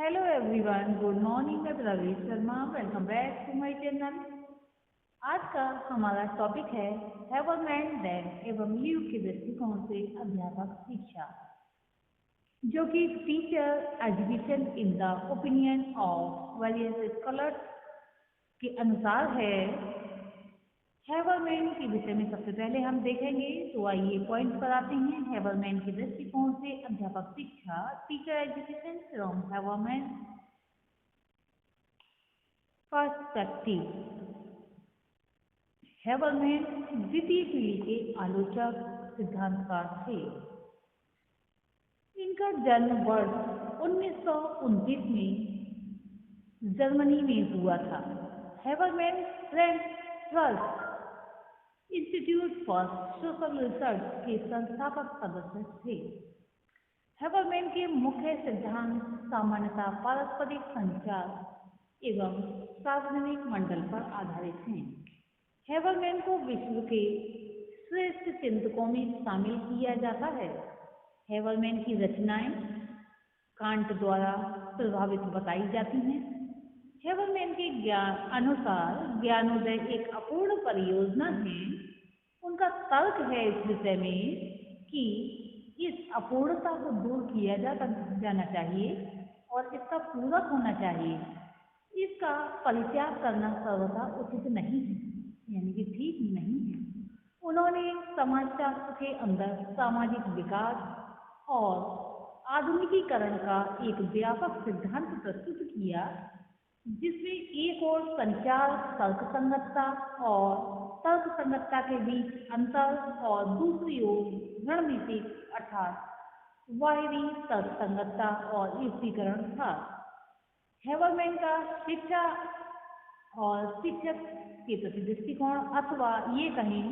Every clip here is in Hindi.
Hello everyone, good morning. मैं Praveen Sharma, welcome back to my channel. आज का हमारा टॉपिक है हैवरमैन डैम एवं लीव के दृष्टिकोण से अध्यापक शिक्षा, जो कि teacher education in the opinion of various scholars के अनुसार है। हैवरमैन के विषय में सबसे पहले हम देखेंगे, तो आइए पॉइंट पर आते हैं। हैवरमैन के दृष्टिकोण से अध्यापक शिक्षा, टीचर एजुकेशन फ्रॉम हैवरमैन पर्सपेक्टिव। हैवरमैन द्वितीय पीढ़ी के आलोचक सिद्धांतकार थे। इनका जन्म वर्ष 1929 में जर्मनी में हुआ था। हैवरमैन Frankfurt institute for social research के संस्थापक सदस्य थे। हैवरमैन के मुख्य सिद्धांत सामान्यतः पारस्परिक संचार एवं सार्वजनिक मंडल पर आधारित हैं। हैवरमैन को विश्व के श्रेष्ठ चिंतकों में शामिल किया जाता है। हैवरमैन की रचनाएं कांट द्वारा प्रभावित बताई जाती हैं। हैवरमैन के ज्ञान अनुसार ज्ञानोदय एक अपूर्ण परियोजना है। उनका तर्क है इस विषय में कि इस अपूर्णता को दूर किया जाना चाहिए और इसका पूरक होना चाहिए। इसका परित्याग करना सर्वथा उचित नहीं है, यानी कि ठीक नहीं है। उन्होंने समाजशास्त्र के अंदर सामाजिक विकास और आधुनिकीकरण का एक व्यापक सिद्धांत प्रस्तुत किया, जिसमें एक ओर संचार तर्कसंगतता और तर्कसंगतता के बीच अंतर और दूसरी ओर रणनीतिक अर्थात बाहरी तर्कसंगतता और युक्तिकरण था। हैवरमैन का शिक्षा और शिक्षक के प्रति दृष्टिकोण, अथवा ये कहें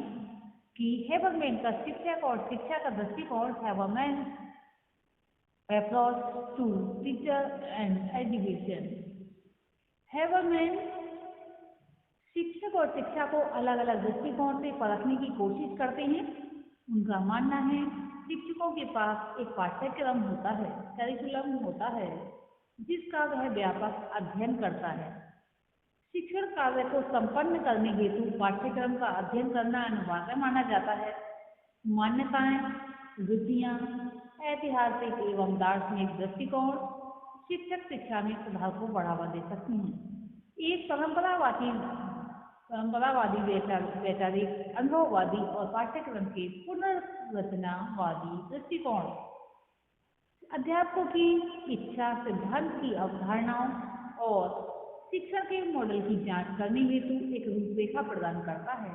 कि हैवरमैन का शिक्षक और शिक्षा का दृष्टिकोण, हैवरमैन approach to teacher and education. हैवरमैन शिक्षक और शिक्षा को अलग अलग दृष्टिकोण से परखने की कोशिश करते हैं। उनका मानना है शिक्षकों के पास एक पाठ्यक्रम होता है, करिकुलम होता है, जिसका वह व्यापक अध्ययन करता है। शिक्षण कार्य को संपन्न करने हेतु पाठ्यक्रम का अध्ययन करना अनिवार्य माना जाता है। मान्यताएं, रुचियां, ऐतिहासिक एवं दार्शनिक दृष्टिकोण शिक्षक शिक्षा में सुधार को बढ़ावा दे सकती हैं। एक परंपरावादी वैचारिक, अनुभववादी और पाठ्यक्रम के पुनर्रचनावादी दृष्टिकोण अध्यापकों की इच्छा सिद्धांत की अवधारणाओं और शिक्षण के मॉडल की जांच करने हेतु एक रूपरेखा प्रदान करता है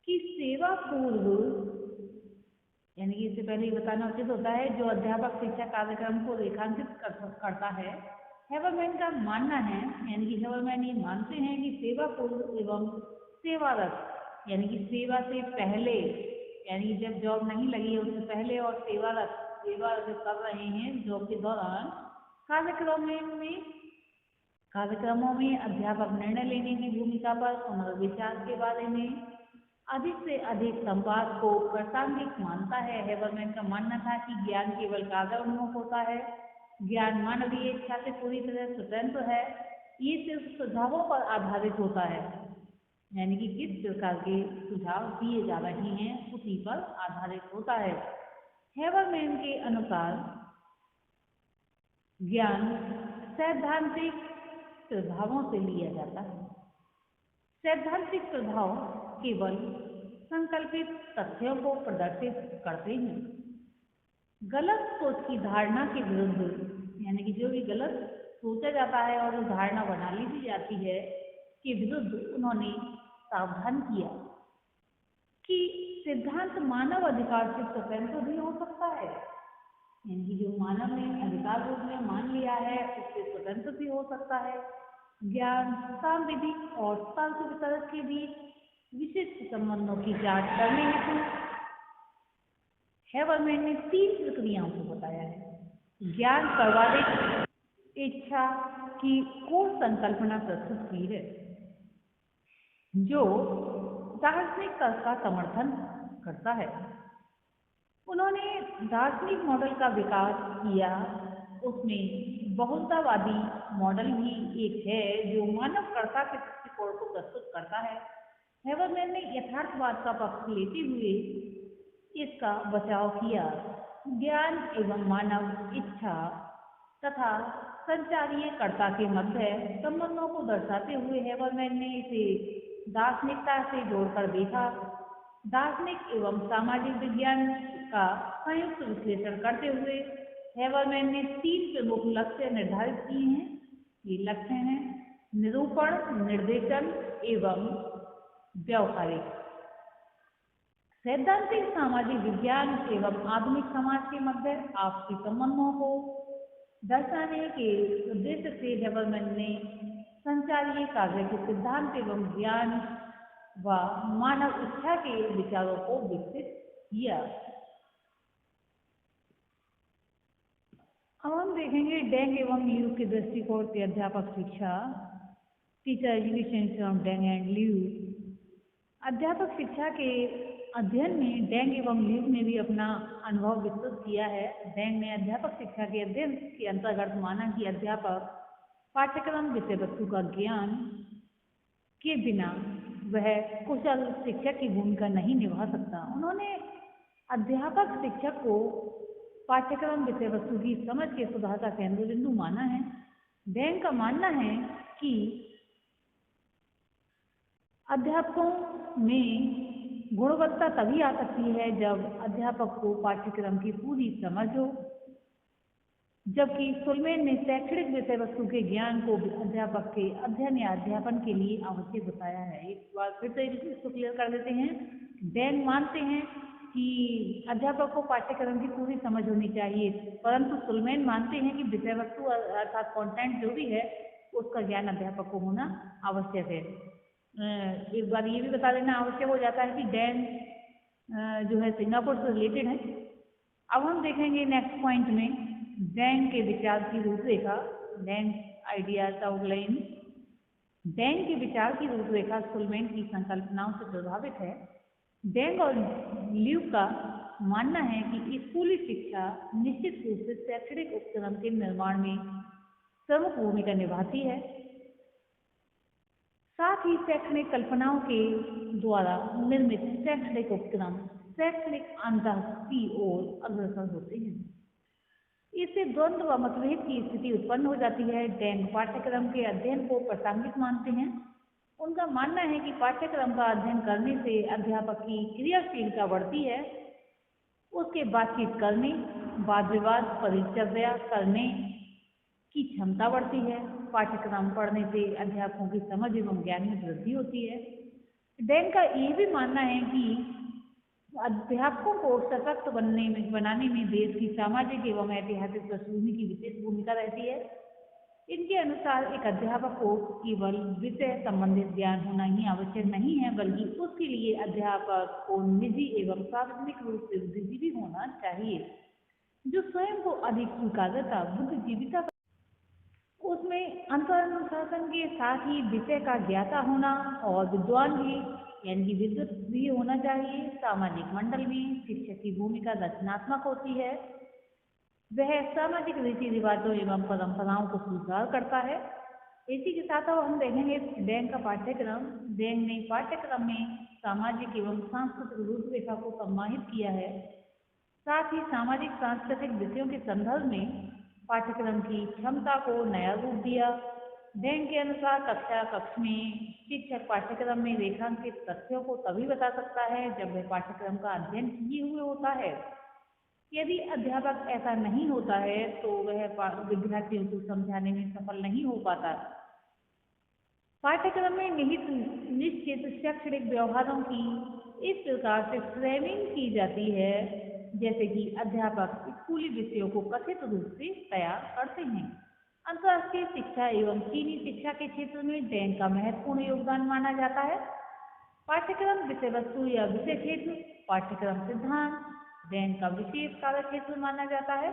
कि सेवा पूर्व, यानी कि इससे पहले बताना उचित होता है, जो अध्यापक शिक्षा कार्यक्रम को रेखांकित करता है। हैवरमैन का मानना है, यानी कि हैवरमैन ये मानते हैं कि सेवा पूर्व एवं सेवारत, यानी कि सेवा से पहले, यानी जब जॉब नहीं लगी है उससे पहले, और सेवारत, सेवा जो कर रहे हैं जॉब के दौरान, कार्यक्रमों में अध्यापक निर्णय लेने की भूमिका पर पुनर्विचार के बारे में अधिक से अधिक संवाद को प्रासंगिक मानता है। हैवरमैन का मानना था कि ज्ञान केवल कार्योन्मुख होता है, ज्ञान मानवीय इच्छा से पूरी तरह स्वतंत्र है, ये सिर्फ सुझावों पर आधारित होता है, यानी कि किस प्रकार के सुझाव दिए जा रहे हैं उसी पर आधारित होता है। हैवरमैन के अनुसार ज्ञान सैद्धांतिक प्रभावों से लिया जाता है। सैद्धांतिक प्रभाव केवल संकल्पित तथ्यों को प्रदर्शित करते हैं। गलत सोच की धारणा के विरुद्ध, यानी कि जो भी गलत सोचा जाता है और जो धारणा बना ली जाती है के विरुद्ध उन्होंने सावधान किया कि सिद्धांत मानव अधिकार से स्वतंत्र भी हो सकता है, यानी कि जो मानव ने अधिकार रूप में मान लिया है उससे स्वतंत्र भी हो सकता है। ज्ञान, सांविधिक और तर्क वितरक के बीच विशिष्ट संबंधों की जांच करने हेतु हैवरमैन ने 3 प्रक्रियाओं को बताया है। ज्ञान सर्वाधिक इच्छा की कोर संकल्पना प्रस्तुत की है, जो दार्शनिक तर्क का समर्थन करता है। उन्होंने दार्शनिक मॉडल का विकास किया, उसमें बहुलतावादी मॉडल भी एक है जो मानवकर्ता के दृष्टिकोण को प्रस्तुत करता है। हेबरमैन ने यथार्थवाद का पक्ष लेते हुए इसका बचाव किया। ज्ञान एवं मानव इच्छा तथा संचारीयकर्ता के मध्य संबंधों को दर्शाते हुए हेबरमैन ने इसे दार्शनिकता से जोड़कर देखा। दार्शनिक एवं सामाजिक विज्ञान का संयुक्त विश्लेषण करते हुए हेबरमैन ने 3 प्रमुख लक्ष्य निर्धारित किए हैं। ये लक्ष्य हैं निरूपण, निर्देशन एवं व्यवहारिक। सैद्धांतिक सामाजिक विज्ञान एवं आधुनिक समाज के मध्य आपसी संबंधों को दर्शाने के उद्देश्य से हेबरमैन ने संचारीय कार्य के सिद्धांत एवं ज्ञान व मानव इच्छा के विचारों को विकसित किया। अब हम देखेंगे डेंग एवं ल्यू के दृष्टिकोण से अध्यापक शिक्षा, teacher education from Deng and Liu. अध्यापक शिक्षा के अध्ययन में डेंग एवं ल्यू ने भी अपना अनुभव विस्तृत किया है। डेंग ने अध्यापक शिक्षा के अध्ययन के अंतर्गत माना कि अध्यापक पाठ्यक्रम विषय वस्तु का ज्ञान के बिना वह कुशल शिक्षक की भूमिका नहीं निभा सकता। उन्होंने अध्यापक शिक्षक को पाठ्यक्रम विषय वस्तु की समझ के सुधार का केंद्र बिंदु माना है। डेंग का मानना है कि अध्यापकों में गुणवत्ता तभी आ सकती है जब अध्यापक को पाठ्यक्रम की पूरी समझ हो, जबकि सुलमेन ने शैक्षणिक विषय वस्तु के ज्ञान को अध्यापक के अध्ययन या अध्यापन के लिए आवश्यक बताया है। एक बार फिर से इसको क्लियर कर देते हैं। डेंग मानते हैं कि अध्यापक को पाठ्यक्रम की पूरी समझ होनी चाहिए, परंतु सुलमेन मानते हैं कि विषय वस्तु अर्थात कंटेंट जो भी है उसका ज्ञान अध्यापक को होना आवश्यक है। एक बार ये भी बता देना आवश्यक हो जाता है कि डेंग जो है सिंगापुर से रिलेटेड है। अब हम देखेंगे नेक्स्ट पॉइंट में डेंग के विचार की रूपरेखा, डेंग आइडियाज आउटलाइन। डेंग के विचार की रूपरेखा सुलमेन की संकल्पनाओं से प्रभावित है। डेंग और ल्यू का मानना है कि स्कूली शिक्षा निश्चित रूप से शैक्षणिक उपक्रम के निर्माण में प्रमुख भूमिका निभाती है। साथ ही शैक्षणिक कल्पनाओं के द्वारा निर्मित शैक्षणिक उपक्रम शैक्षणिक अंतः की ओर अग्रसर होते हैं। इससे द्वंद्व व मतभेद की स्थिति उत्पन्न हो जाती है। डेंग पाठ्यक्रम के अध्ययन को प्रासंगिक मानते हैं। उनका मानना है कि पाठ्यक्रम का अध्ययन करने से अध्यापक की क्रियाशीलता बढ़ती है, उसके बातचीत करने, वाद विवाद परिचर्या करने की क्षमता बढ़ती है। पाठ्यक्रम पढ़ने से अध्यापकों की समझ एवं ज्ञान में वृद्धि होती है। डेंग का ये भी मानना है कि अध्यापकों को सशक्त बनाने में देश की सामाजिक एवं ऐतिहासिक पृष्ठभूमि की विशेष भूमिका रहती है। इनके अनुसार एक अध्यापक को केवल विषय संबंधित ज्ञान होना ही आवश्यक नहीं है, बल्कि उसके लिए अध्यापक को निजी एवं सार्वजनिक रूप से बुद्धिजीवी होना चाहिए, जो स्वयं को अधिक स्वीकार्यता बुद्धिजीविता उसमें अंतरानुशासन के साथ ही विषय का ज्ञाता होना और विद्वान भी यानी विद्वत भी होना चाहिए। सामाजिक मंडल में शिक्षक की भूमिका रचनात्मक होती है। वह सामाजिक रीति रिवाजों एवं परंपराओं को स्वीकार करता है। इसी के साथ अब हम देखेंगे डेंग का पाठ्यक्रम। डेंग ने पाठ्यक्रम में सामाजिक एवं सांस्कृतिक रूपरेखा को समाहित किया है। साथ ही सामाजिक सांस्कृतिक विषयों के संदर्भ में पाठ्यक्रम की क्षमता को नया रूप दिया। डेंग के अनुसार कक्ष में शिक्षक पाठ्यक्रम में रेखांकित तथ्यों को तभी बता सकता है जब वह पाठ्यक्रम का अध्ययन किए हुए होता है। यदि अध्यापक ऐसा नहीं होता है तो वह विद्यार्थियों को समझाने में सफल नहीं हो पाता। पाठ्यक्रम में निहित निश्चित शैक्षणिक व्यवहारों की इस प्रकार से फ्रेमिंग की जाती है जैसे कि अध्यापक स्कूली विषयों को कथित रूप से तैयार करते हैं। अंतर्राष्ट्रीय शिक्षा एवं चीनी शिक्षा के क्षेत्र में डेंग का महत्वपूर्ण योगदान माना जाता है। पाठ्यक्रम विषय वस्तु या विषय क्षेत्र, पाठ्यक्रम सिद्धांत डेंग का विशेष कार्य क्षेत्र माना जाता है।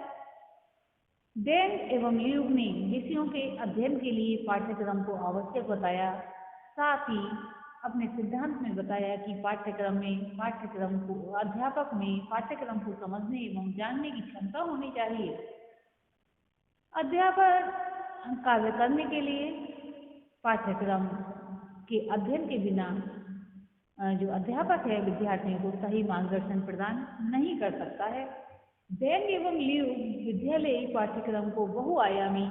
डेंग एवं ल्यूग ने विषयों के अध्ययन के लिए पाठ्यक्रम को आवश्यक बताया। साथ ही अपने सिद्धांत में बताया कि अध्यापक में पाठ्यक्रम को समझने एवं जानने की क्षमता होनी चाहिए। अध्यापन कार्य करने के लिए पाठ्यक्रम के अध्ययन के बिना जो अध्यापक है विद्यार्थियों को सही मार्गदर्शन प्रदान नहीं कर सकता है। डेन एवं लियू विद्यालयी पाठ्यक्रम को बहुआयामी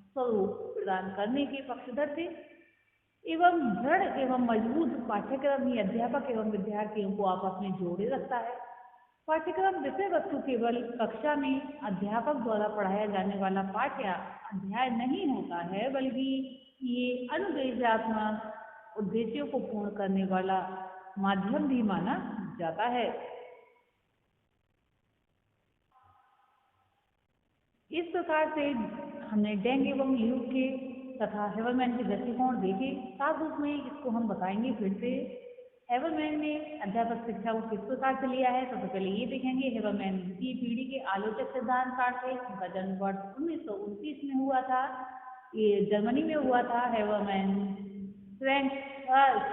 स्वरूप प्रदान करने के पक्षधर थे एवं दृढ़ एवं मजबूत पाठ्यक्रम ही अध्यापक एवं विद्यार्थियों को आपस में जोड़े रखता है। पाठ्यक्रम विषय वस्तु केवल कक्षा में अध्यापक द्वारा पढ़ाया जाने वाला पाठ या अध्याय नहीं होता है, बल्कि ये अनुदेशात्मक उद्देश्यों को पूर्ण करने वाला माध्यम भी माना जाता है। इस प्रकार से हमने डेंग एवं लियू के तथा हेवरमैन के दृष्टिकोण देखे। साथ रूप में इसको हम बताएंगे फिर से। हेवरमैन ने अध्यापक शिक्षा को किस प्रकार से लिया है, सबसे पहले ये देखेंगे। हेवरमैन द्वितीय पीढ़ी के आलोचक सिद्धांतकार थे। उनका जन्म वर्ष 1929 में हुआ था, ये जर्मनी में हुआ था। हेवरमैन Frankfurt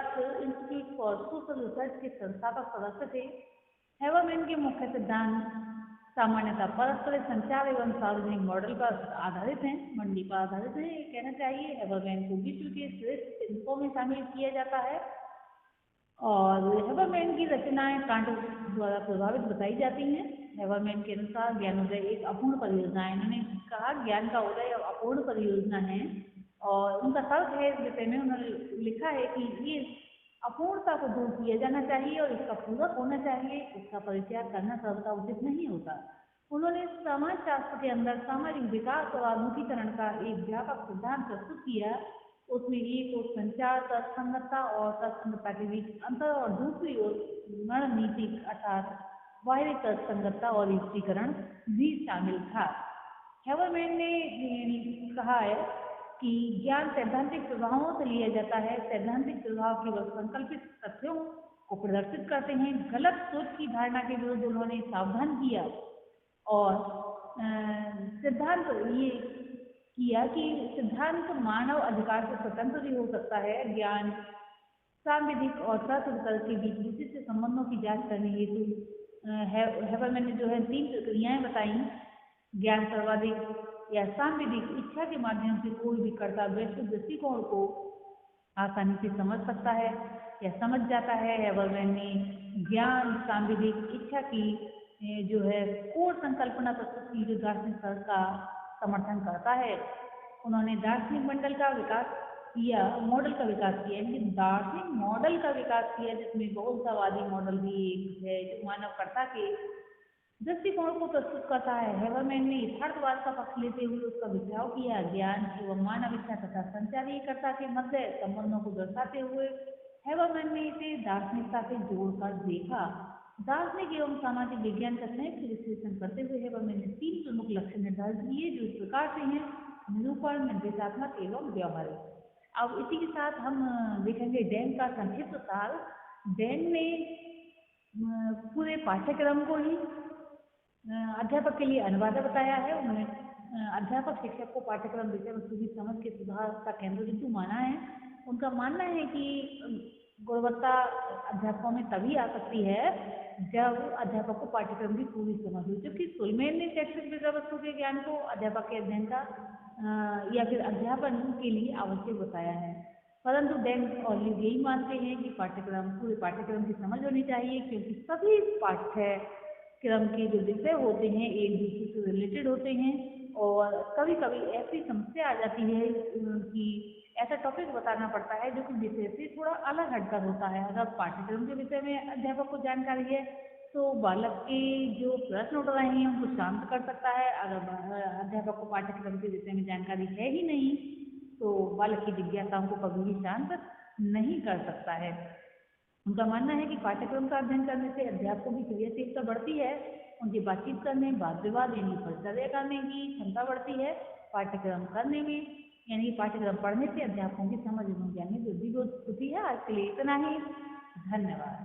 institute for social research के संस्थापक सदस्य थे। हेवरमैन के मुख्य सिद्धांत सामान्यतः परस्पर संचार एवं सार्वजनिक मॉडल पर आधारित हैं, मंडी पर आधारित है, ये कहना चाहिए। हेवरमैन को विश्व के श्रेष्ठ चिंतकों में शामिल किया जाता है और हेवरमैन की रचनाएं कांट द्वारा प्रभावित बताई जाती हैं। हेवरमैन के अनुसार ज्ञानोदय एक अपूर्ण परियोजना है। इन्होंने कहा ज्ञान का उदय अपूर्ण परियोजना है और उनका तर्क है इस विषय में। उन्होंने लिखा है कि ये अपूर्णता को दूर किया जाना चाहिए और इसका पूरक होना चाहिए, इसका परित्याग करना सर्वथा उचित नहीं होता। उन्होंने समाज शास्त्र के अंदर सामाजिक विकास और आधुनिकीकरण का एक व्यापक सिद्धांत प्रस्तुत किया। उसमें एक ओर संचार तर्कसंगतता और तर्कसंगतता के बीच अंतर और दूसरी ओर रणनीतिक अर्थात बाहरी तर्कसंगतता और युक्तिकरण भी शामिल था। हेवरमैन ने कहा है कि ज्ञान सैद्धांतिक प्रभावों से लिया जाता है। सैद्धांतिक प्रभाव केवल संकल्पित तथ्यों को प्रदर्शित करते हैं। गलत सोच की धारणा के विरुद्ध उन्होंने सावधान किया और सिद्धांत ये किया कि सिद्धांत मानव अधिकार से स्वतंत्र भी हो सकता है। ज्ञान सांविधिक और तर्क के बीच विशिष्ट संबंधों की जांच करने हेतु हेवरमैन ने जो है 3 प्रक्रियाएं बताई। ज्ञान सर्वाधिक या सांविधिक इच्छा के माध्यम से कोई भी कर्ता वैश्विक दृष्टिकोण को आसानी से समझ सकता है या समझ जाता है। हेवरमैन ने ज्ञान सांविधिक इच्छा की जो है कोर संकल्पना प्रस्तुत की जो दार्शनिक तर्क का समर्थन करता है। उन्होंने दार्शनिक मॉडल का विकास किया, यानी दार्शनिक मॉडल का विकास किया जिसमें बहुलतावादी मॉडल भी एक है जो मानवकर्ता के दृष्टिकोण को प्रस्तुत करता है। हेवरमैन ने यथार्थवाद का पक्ष लेते हुए उसका विचार किया। ज्ञान एवं मानव इच्छा तथा संचारीकर्ता के मध्य संबंधों को दर्शाते हुए हेवरमैन ने इसे दार्शनिकता से जोड़कर देखा। दार्शनिक एवं सामाजिक विज्ञान का संयुक्त विश्लेषण करते हुए हेवरमैन ने 3 प्रमुख लक्ष्य निर्धारित किए जो इस प्रकार से हैं: निरूपण, निर्देशात्मक एवं व्यवहारिक। अब इसी के साथ हम देखेंगे डेन का संक्षिप्त सार। डेन ने पूरे पाठ्यक्रम को ही अध्यापक के लिए अनिवार्य बताया है। उन्होंने अध्यापक शिक्षक को पाठ्यक्रम विषय वस्तु की समझ के सुधार का केंद्र बिंदु माना है। उनका मानना है कि गुणवत्ता अध्यापकों में तभी आ सकती है जब अध्यापक को पाठ्यक्रम की पूरी समझ हो। जबकि सुलमेन ने शैक्षिक विषय वस्तु के ज्ञान को अध्यापक के अध्ययन का या फिर अध्यापन के लिए आवश्यक बताया है। परंतु डेन और लिव यही मानते हैं कि पूरे पाठ्यक्रम की समझ होनी चाहिए, क्योंकि सभी पाठ्यक्रम के जो विषय होते हैं एक दूसरे से रिलेटेड होते हैं और कभी कभी ऐसी समस्या आ जाती है कि ऐसा टॉपिक बताना पड़ता है जो कि विषय से थोड़ा अलग हटकर होता है। अगर पाठ्यक्रम के विषय में अध्यापक को जानकारी है तो बालक के जो प्रश्न उठ रहे हैं उनको शांत कर सकता है। अगर अध्यापक को पाठ्यक्रम के विषय में जानकारी है ही नहीं तो बालक की जिज्ञासाओं को कभी भी शांत नहीं कर सकता है। उनका मानना है कि पाठ्यक्रम का अध्ययन करने से अध्यापकों की क्रियाशीलता बढ़ती है, उनकी बातचीत करने, वाद विवाद यानी परिचर्या करने की क्षमता बढ़ती है। पाठ्यक्रम करने में यानी पाठ्यक्रम पढ़ने से अध्यापकों की समझ एवं ज्ञान में वृद्धि होती है। आज के लिए इतना ही, धन्यवाद।